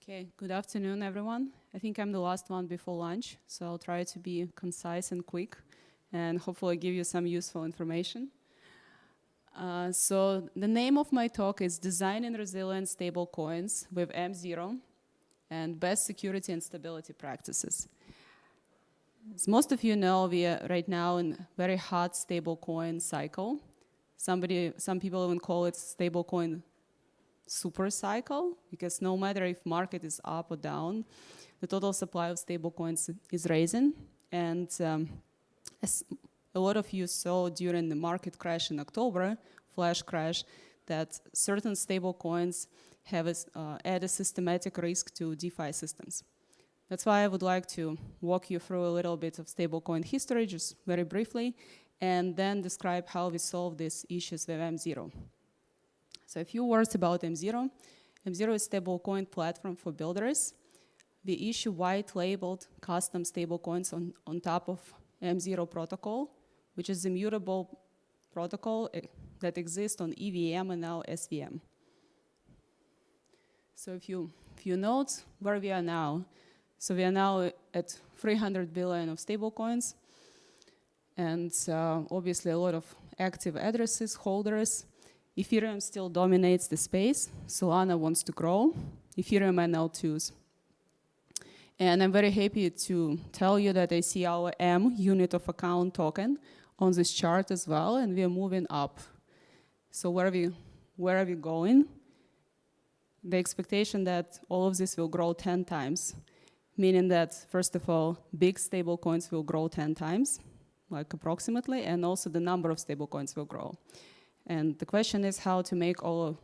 Okay, good afternoon, everyone. I think I'm the last one before lunch, so I'll try to be concise and quick and hopefully give you some useful information. So the name of my talk is Designing Resilient Stablecoins with M0 and Best Security and Stability Practices. As most of you know, we are right now in a very hot stablecoin cycle. Some people even call it stablecoin super cycle, because no matter if market is up or down, the total supply of stablecoins is rising. And as a lot of you saw during the market crash in October, flash crash, that certain stablecoins have add a systematic risk to DeFi systems. That's why I would like to walk you through a little bit of stablecoin history, just very briefly, and then describe how we solve these issues with M0. So a few words about M0. M0 is a stablecoin platform for builders. We issue white-labeled custom stablecoins on top of M0 protocol, which is a mutable protocol that exists on EVM and now SVM. So if you note where we are now, so we are now at 300 billion of stablecoins, and obviously a lot of active addresses, holders. Ethereum still dominates the space. Solana wants to grow. Ethereum and L2s. And I'm very happy to tell you that I see our M, unit of account token, on this chart as well, and we are moving up. So where are we going? The expectation that all of this will grow 10 times, meaning that, first of all, big stable coins will grow 10 times, like approximately, and also the number of stable coins will grow. And the question is how to make all of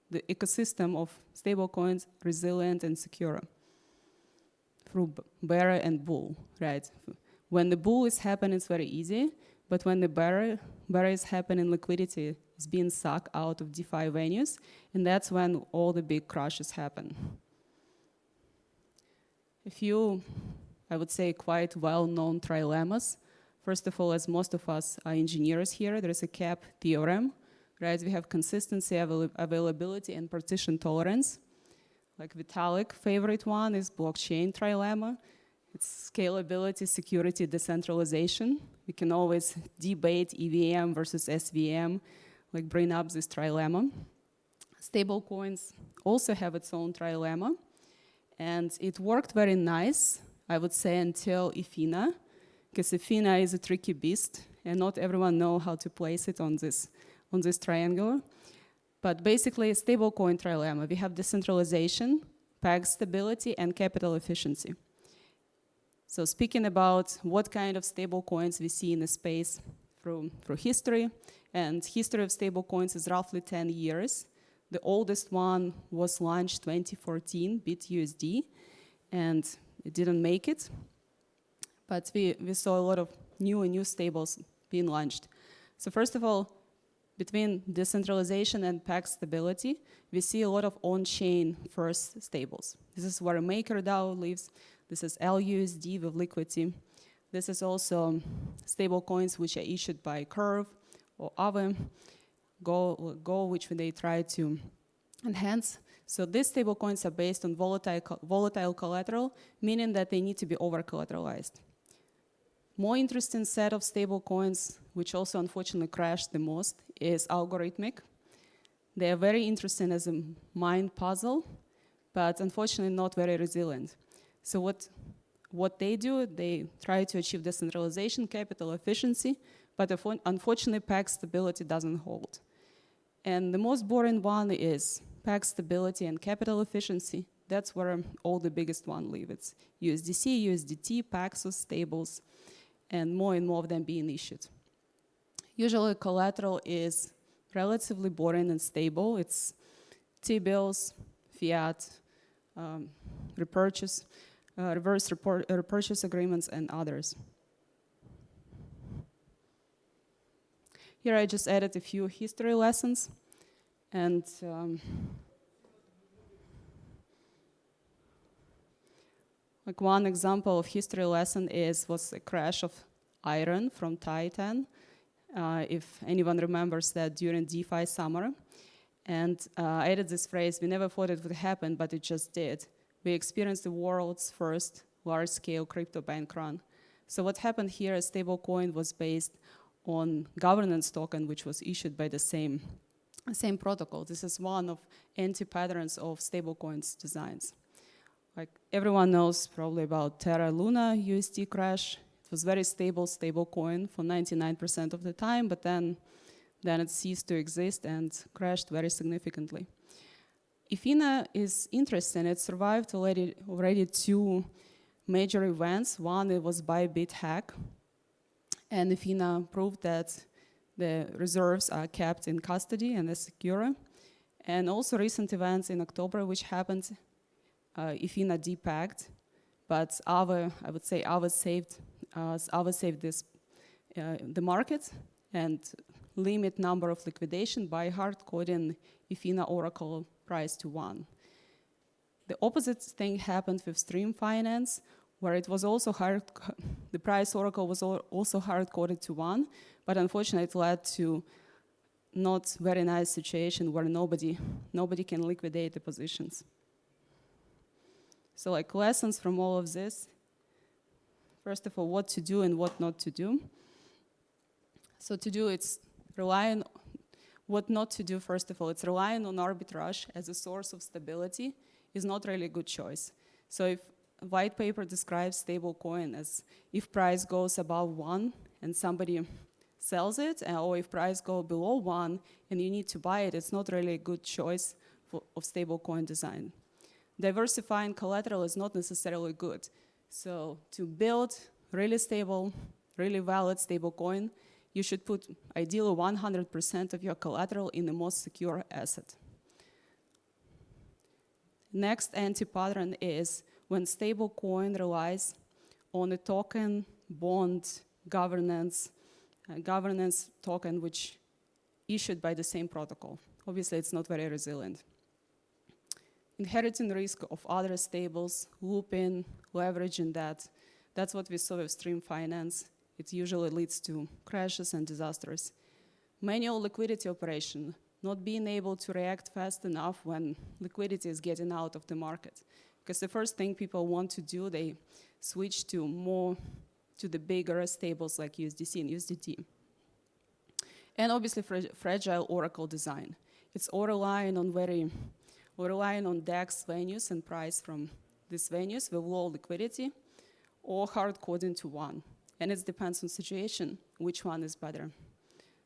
the ecosystem of stablecoins resilient and secure through bear and bull, right? When the bull is happening, it's very easy, but when the bear is happening, liquidity is being sucked out of DeFi venues, and that's when all the big crashes happen. A few, I would say, quite well-known trilemmas. First of all, as most of us are engineers here, there is a CAP theorem, right? We have consistency, availability, and partition tolerance. Like Vitalik, favorite one is blockchain trilemma. It's scalability, security, decentralization. We can always debate EVM versus SVM, like bring up this trilemma. Stablecoins also have its own trilemma. And it worked very nice, I would say, until Ethena, because Ethena is a tricky beast, and not everyone knows how to place it on this triangle. But basically, a stablecoin trilemma. We have decentralization, peg stability, and capital efficiency. So speaking about what kind of stablecoins we see in the space through history, and history of stablecoins is roughly 10 years. The oldest one was launched 2014, BitUSD, and it didn't make it. But we saw a lot of new stables being launched. So first of all, between decentralization and peg stability, we see a lot of on-chain first stables. This is where MakerDAO lives. This is LUSD with liquidity. This is also stable coins which are issued by Curve or Aave, Go, which they try to enhance. So these stable coins are based on volatile collateral, meaning that they need to be over-collateralized. More interesting set of stable coins, which also unfortunately crashed the most, is algorithmic. They are very interesting as a mind puzzle, but unfortunately not very resilient. So what they do, they try to achieve decentralization, capital efficiency, but unfortunately peg stability doesn't hold. And the most boring one is peg stability and capital efficiency. That's where all the biggest one live. It's USDC, USDT, Paxos, stables, and more of them being issued. Usually collateral is relatively boring and stable. It's T-bills, fiat, reverse repurchase agreements, and others. Here I just added a few history lessons. And like one example of history lesson was a crash of iron from Titan, if anyone remembers that during DeFi summer. And I added this phrase, we never thought it would happen, but it just did. we experienced the world's first large-scale crypto bank run. So what happened here is stablecoin was based on governance token, which was issued by the same protocol. This is one of anti-patterns of stablecoins designs. Like everyone knows probably about Terra Luna USD crash. It was very stable stablecoin for 99% of the time, but then it ceased to exist and crashed very significantly. Ethena is interesting. It survived already two major events. One, it was Bybit hack, and Ethena proved that the reserves are kept in custody and are secure. And also recent events in October, which happened, Ethena depacked, but I would say Aave saved the market and limit number of liquidation by hard coding Ethena Oracle price to 1. The opposite thing happened with Stream Finance, where it was also the price Oracle was also hard coded to 1, but unfortunately it led to not very nice situation where nobody can liquidate the positions. So like lessons from all of this, first of all, what to do and what not to do. So to do, it's relying, what not to do, first of all, it's relying on arbitrage as a source of stability is not really a good choice. So if a white paper describes stablecoin as if price goes above 1 and somebody sells it, or if price goes below 1 and you need to buy it, it's not really a good choice of stablecoin design. Diversifying collateral is not necessarily good. So to build really stable, really valid stablecoin, you should put ideally 100% of your collateral in the most secure asset. Next anti-pattern is when stablecoin relies on a token, bond, governance token which issued by the same protocol. Obviously, it's not very resilient. Inheriting risk of other stables, looping, leveraging that. That's what we saw with Stream Finance. It usually leads to crashes and disasters. Manual liquidity operation, not being able to react fast enough when liquidity is getting out of the market. Because the first thing people want to do, they switch to the bigger stables like USDC and USDT. And obviously fragile Oracle design. It's all relying on DEX venues and price from these venues with low liquidity or hard coding to 1. And it depends on situation, which one is better.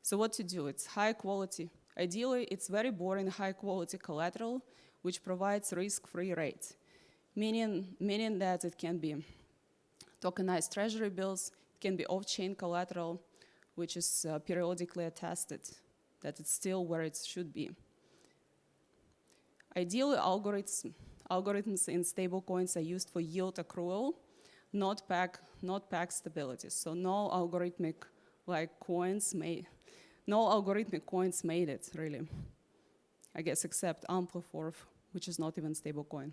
So what to do? It's high quality. Ideally, it's very boring high quality collateral, which provides risk-free rate, meaning that it can be tokenized treasury bills, it can be off-chain collateral, which is periodically attested that it's still where it should be. Ideally, algorithms in stablecoins are used for yield accrual, not peg stability. So no algorithmic coins made it, really. I guess except Ampliforth, which is not even stablecoin.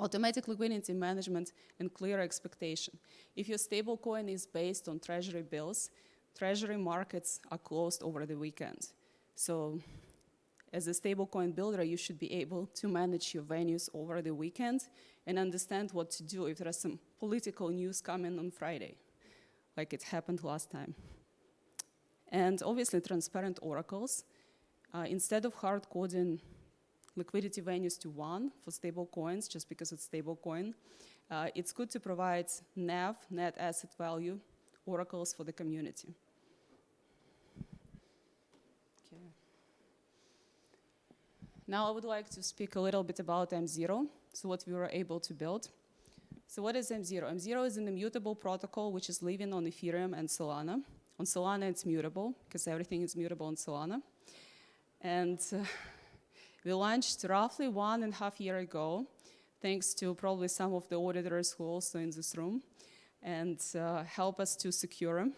Automatic liquidity management and clear expectation. If your stablecoin is based on treasury bills, treasury markets are closed over the weekend. So as a stablecoin builder, you should be able to manage your venues over the weekend and understand what to do if there's some political news coming on Friday, like it happened last time. And obviously transparent oracles. Instead of hard coding liquidity venues to 1 for stable coins, just because it's stable coin, it's good to provide NAV, net asset value, oracles for the community. Okay. Now I would like to speak a little bit about M0, so what we were able to build. So what is M0? M0 is an immutable protocol which is living on Ethereum and Solana. On Solana it's mutable, because everything is mutable on Solana. And we launched roughly 1.5 years ago, thanks to probably some of the auditors who are also in this room, and help us to secure,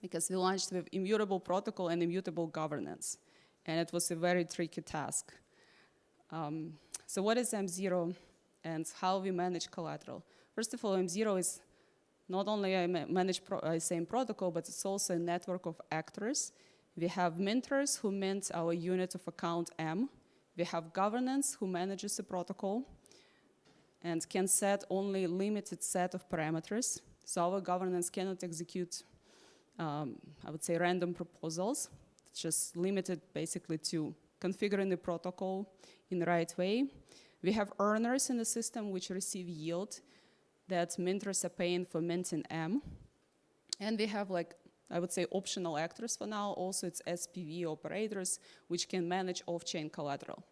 because we launched with immutable protocol and immutable governance. And it was a very tricky task. So what is M0 and how we manage collateral? First of all, M0 is not only a same protocol, but it's also a network of actors. We have minters who mint our unit of account M. We have governance who manages the protocol. and can set only limited set of parameters. So our governance cannot execute, I would say, random proposals. It's just limited basically to configuring the protocol in the right way. We have earners in the system which receive yield that minters are paying for minting M. And we have, like, I would say, optional actors for now. Also, it's SPV operators which can manage off-chain collateral.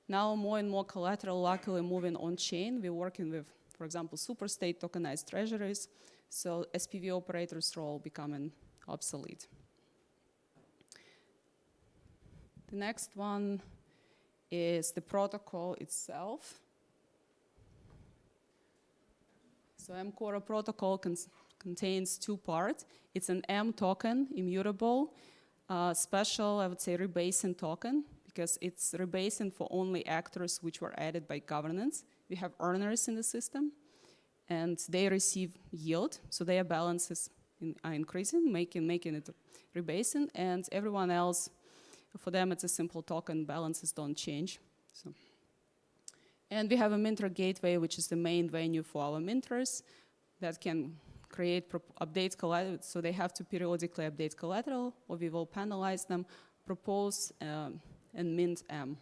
Now, more and more collateral luckily moving on-chain. We're working with, for example, superstate tokenized treasuries. So SPV operators' role becoming obsolete. The next one is the protocol itself. So M-Core protocol contains two parts. It's an M token, immutable, special, I would say, rebasing token, because it's rebasing for only actors which were added by governance. We have earners in the system, and they receive yield, so their balances are increasing, making it rebasing, and everyone else, for them, it's a simple token, balances don't change. So. And we have a minter gateway, which is the main venue for our minters that can create updates collateral, so they have to periodically update collateral, or we will penalize them, propose, and mint M.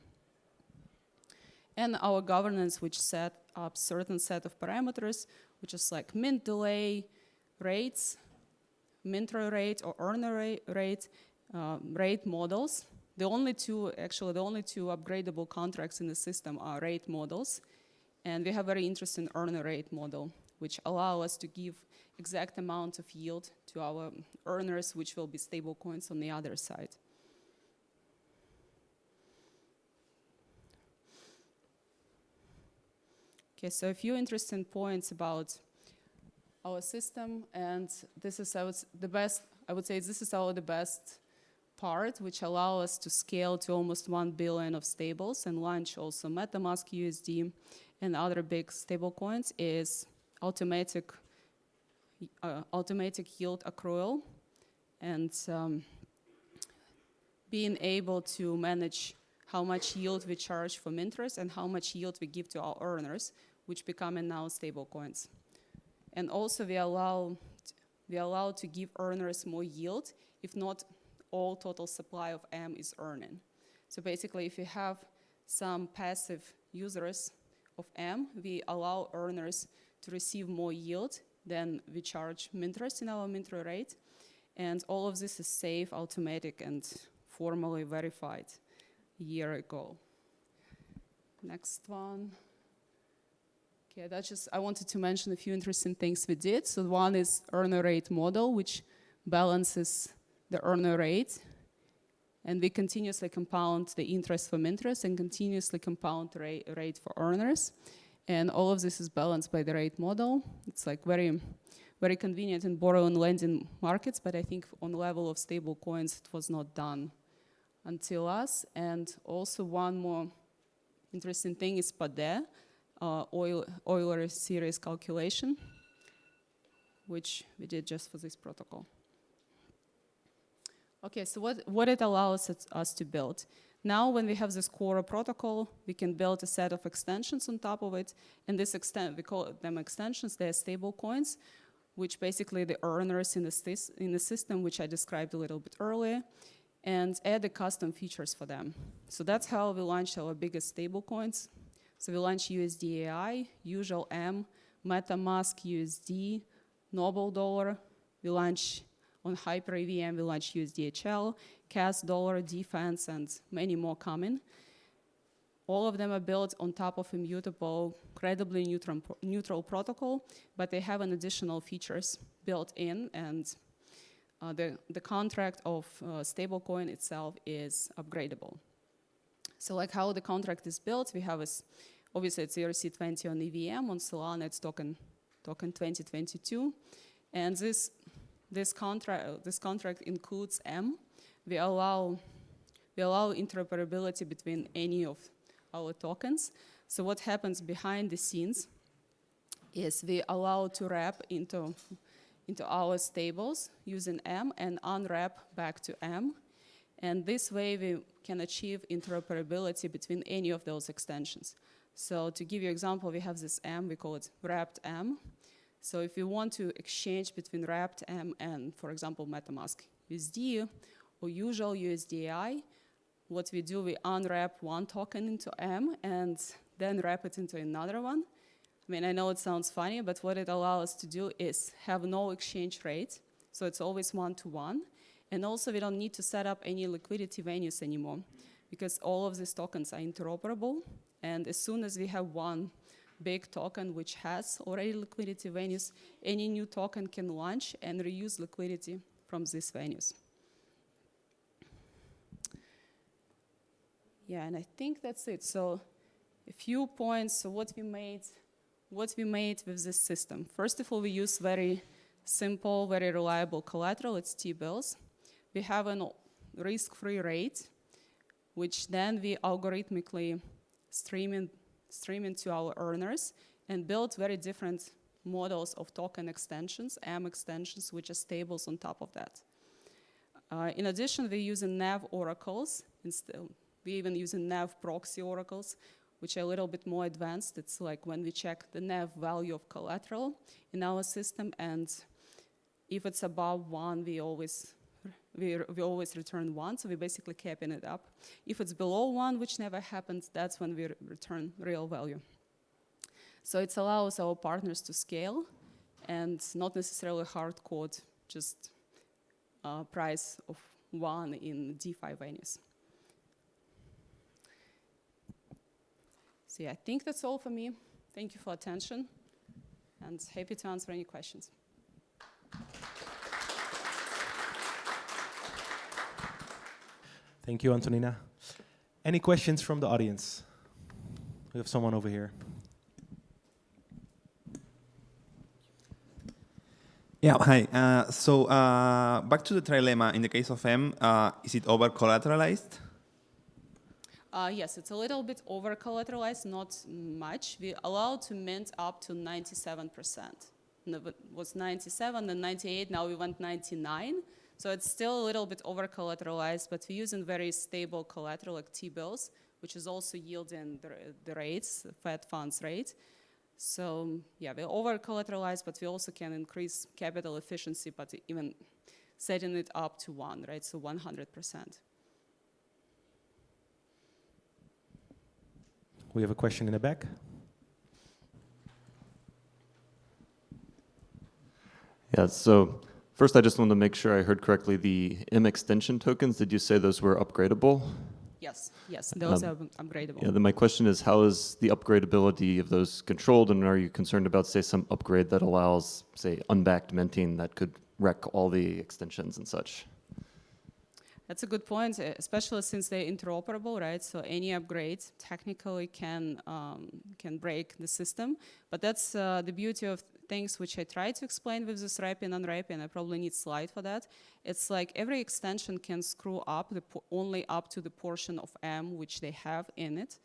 And our governance, which set up certain set of parameters, which is like mint delay, rates, minter rate or earner rate, rate models. The only two upgradable contracts in the system are rate models. And we have a very interesting earner rate model, which allow us to give exact amount of yield to our earners, which will be stable coins on the other side. Okay, so a few interesting points about our system, and this is the best part, which allow us to scale to almost 1 billion of stables and launch also MetaMask USD and other big stable coins, is automatic yield accrual, and being able to manage how much yield we charge for minters and how much yield we give to our earners, which becoming now stable coins. And also we allow to give earners more yield if not all total supply of M is earning. So basically, if you have some passive users of M, we allow earners to receive more yield than we charge minters in our minter rate. And all of this is safe, automatic, and formally verified a year ago. Next one. Okay, I wanted to mention a few interesting things we did. So one is earner rate model, which balances the earner rate. And we continuously compound the interest for minters and continuously compound the rate for earners. And all of this is balanced by the rate model. It's like very, very convenient in borrow and lending markets, but I think on the level of stable coins, it was not done until us. And also one more interesting thing is PADE, Euler series calculation, which we did just for this protocol. Okay, so what it allows us to build. Now, when we have this core protocol, we can build a set of extensions on top of it, and we call them extensions. They're stable coins, which basically the earners in the system, which I described a little bit earlier, and add the custom features for them. So that's how we launched our biggest stable coins. So we launched USDAI, Usual M, MetaMask USD, Noble Dollar. We launched on Hyper EVM, we launched USDHL, CAS Dollar, Defense, and many more coming. All of them are built on top of immutable, credibly neutral protocol, but they have an additional features built in, and the contract of stablecoin itself is upgradable. So like how the contract is built, we have obviously it's ERC20 on EVM, on Solana it's token 2022, and this contract includes M. We allow interoperability between any of our tokens. So what happens behind the scenes is we allow to wrap into our stables using M and unwrap back to M. And this way we can achieve interoperability between any of those extensions. So to give you an example, we have this M, we call it wrapped M. So if we want to exchange between wrapped M and, for example, MetaMask USD or usual USDI, what we do, we unwrap one token into M and then wrap it into another one. I mean, I know it sounds funny, but what it allows us to do is have no exchange rate. So it's always one-to-one. And also, we don't need to set up any liquidity venues anymore because all of these tokens are interoperable. And as soon as we have one big token which has already liquidity venues, any new token can launch and reuse liquidity from these venues. Yeah, and I think that's it. So a few points. So what we made with this system. First of all, we use very simple, very reliable collateral. It's T-bills. We have a risk-free rate, which then we algorithmically stream into our earners and build very different models of token extensions, M extensions, which are stables on top of that. In addition, we're using NAV oracles. We even use NAV proxy oracles, which are a little bit more advanced. It's like when we check the NAV value of collateral in our system, and if it's above 1, we always return 1, so we're basically capping it up. If it's below 1, which never happens, that's when we return real value. So it allows our partners to scale and not necessarily hard code, just price of 1 in DeFi venues. So yeah, I think that's all for me. Thank you for attention, and happy to answer any questions. Thank you, Antonina. Any questions from the audience? We have someone over here. Yeah, hi. Back to the trilemma. In the case of M, is it over-collateralized? Yes, it's a little bit over-collateralized, not much. We allow to mint up to 97%. It was 97 and 98, now we went 99. So it's still a little bit over-collateralized, but we're using very stable collateral like T-bills, which is also yielding the rates, the Fed funds rate. So yeah, we're over-collateralized, but we also can increase capital efficiency, but even setting it up to 1, right? So 100%. We have a question in the back. Yeah, so first I just want to make sure I heard correctly. The M extension tokens, did you say those were upgradable? Yes, those are upgradable. Yeah, then my question is, how is the upgradability of those controlled, and are you concerned about, say, some upgrade that allows, say, unbacked minting that could wreck all the extensions and such? That's a good point, especially since they're interoperable, right? So any upgrade technically can break the system. But that's the beauty of things which I try to explain with this wrapping and unwrapping. I probably need a slide for that. It's like every extension can screw up only up to the portion of M which they have in it.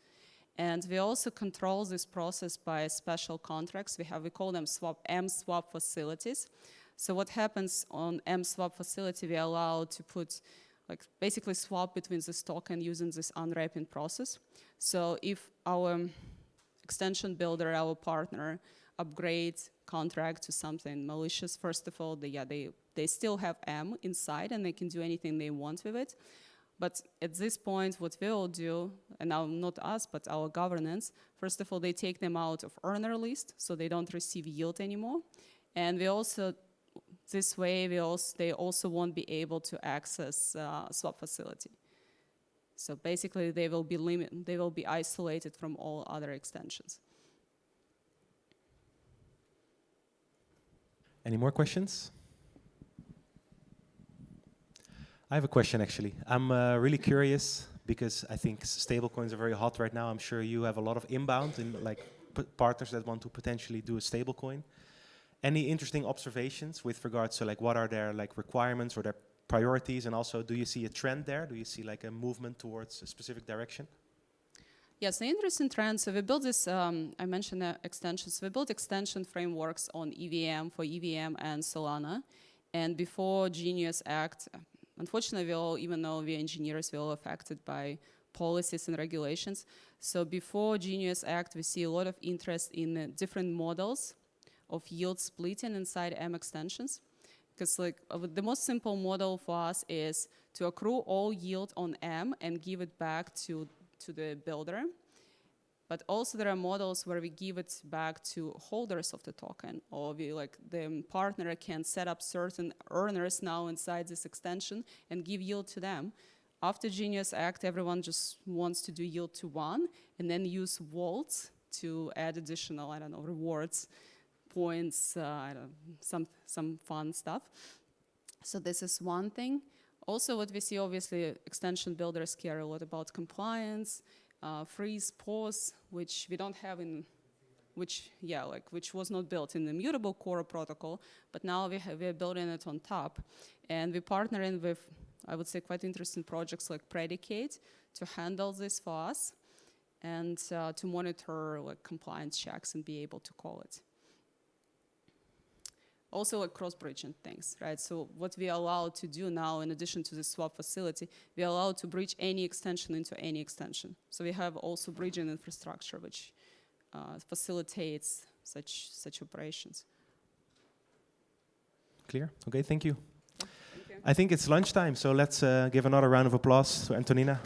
And we also control this process by special contracts. We call them M swap facilities. So what happens on M swap facility, we allow to put basically swap between this token using this unwrapping process. So if our extension builder, our partner, upgrades contract to something malicious, first of all, they still have M inside and they can do anything they want with it. But at this point, what we will do, and now not us, but our governance, first of all, they take them out of earner list, so they don't receive yield anymore. And we also, this way, they also won't be able to access swap facility. So basically, they will be isolated from all other extensions. Any more questions? I have a question, actually. I'm really curious because I think stablecoins are very hot right now. I'm sure you have a lot of inbound and partners that want to potentially do a stablecoin. Any interesting observations with regards to what are their requirements or their priorities, and also do you see a trend there? Do you see a movement towards a specific direction? Yes, the interesting trend. So we built this. I mentioned extensions. We built extension frameworks on EVM for EVM and Solana, and before Genius Act. Unfortunately, even though we're engineers, we're all affected by policies and regulations. So before Genius Act, we see a lot of interest in different models of yield splitting inside M extensions. Because the most simple model for us is to accrue all yield on M and give it back to the builder. But also there are models where we give it back to holders of the token, or the partner can set up certain earners now inside this extension and give yield to them. After Genius Act, everyone just wants to do yield to one and then use vaults to add additional, I don't know, rewards, points, some fun stuff. So this is one thing. Also what we see, obviously, extension builders care a lot about compliance, freeze, pause, which we don't have in, which was not built in the immutable core protocol, but now we're building it on top. And we're partnering with, I would say, quite interesting projects like Predicate to handle this for us and to monitor compliance checks and be able to call it. Also cross-bridging things, right? So what we are allowed to do now, in addition to the swap facility, we are allowed to bridge any extension into any extension. So we have also bridging infrastructure, which facilitates such operations. Clear? Okay, thank you. Thank you. I think it's lunchtime, so let's give another round of applause to Antonina.